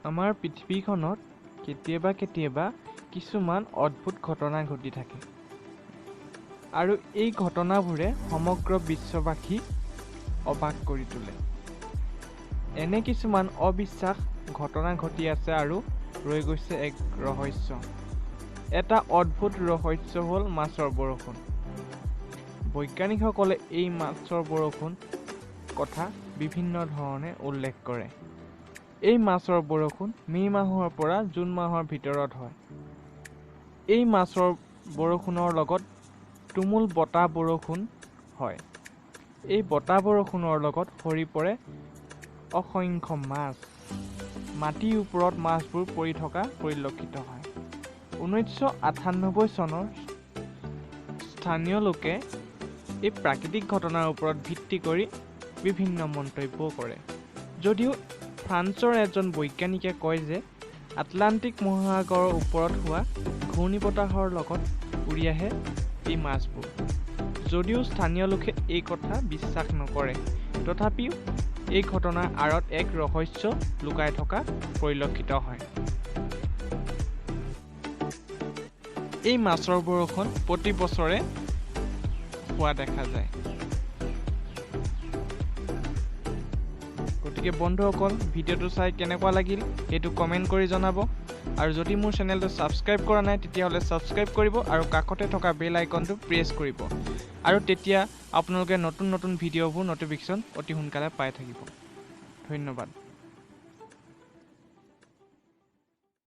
আমাৰ পৃথিৱীখনত কেতিয়াবা কিছুমান অদ্ভুত ঘটনা ঘটি থাকে আৰু এই ঘটনাবোৰে সমগ্ৰ বিশ্ববাসীক অবাক কৰি তোলে। এনে কিছুমান অবিশ্বাস ঘটনা ঘটি আছে আৰু ৰৈ গৈছে এক ৰহস্য। এটা অদ্ভুত ৰহস্য হ'ল মাছৰ বৰষুণ। বৈজ্ঞানিকসকলে এই মাছৰ বৰষুণ কথা বিভিন্ন ধৰণে উল্লেখ কৰে। এই মাছৰ বৰষুণ মে' মাহৰ পৰা জুন মাহৰ ভিতৰত হয়। এই মাছৰ বৰষুণৰ লগত তুমুল বতাহ বৰষুণ হয়। এই বতাহ বৰষুণৰ লগত সৰি পৰে অসংখ্য মাছ। মাটিৰ ওপৰত মাছবোৰ পৰি থকা পৰিলক্ষিত হয়। 1998 চনৰ স্থানীয় লোকে এই প্ৰাকৃতিক ঘটনাৰ ওপৰত ভিত্তি কৰি বিভিন্ন মন্তব্য কৰে। যদিও ফ্ৰান্সৰ এজন বৈজ্ঞানিকে কয় যে আটলাণ্টিক মহাসাগৰৰ ওপৰত হোৱা ঘূৰ্ণীবতাহৰ লগত উৰি আহে এই মাছবোৰ। যদিও স্থানীয় লোকে এই কথা বিশ্বাস নকৰে, তথাপিও এই ঘটনাৰ আঁৰত এক ৰহস্য লুকাই থকা পৰিলক্ষিত হয়। এই মাছৰ বৰষুণ প্ৰতি বছৰে হোৱা দেখা যায়। গতিকে বন্ধুসকল, ভিডিঅ'টো চাই কেনেকুৱা লাগিল সেইটো কমেণ্ট কৰি জনাব। আৰু যদি মোৰ চেনেলটো ছাবস্ক্ৰাইব কৰা নাই তেতিয়াহ'লে ছাবস্ক্ৰাইব কৰিব আৰু কাষতে থকা বেল আইকনটো প্ৰেছ কৰিব। আৰু তেতিয়া আপোনালোকে নতুন ভিডিঅ'বোৰ ন'টিফিকেশ্যন অতি সোনকালে পাই থাকিব। ধন্যবাদ।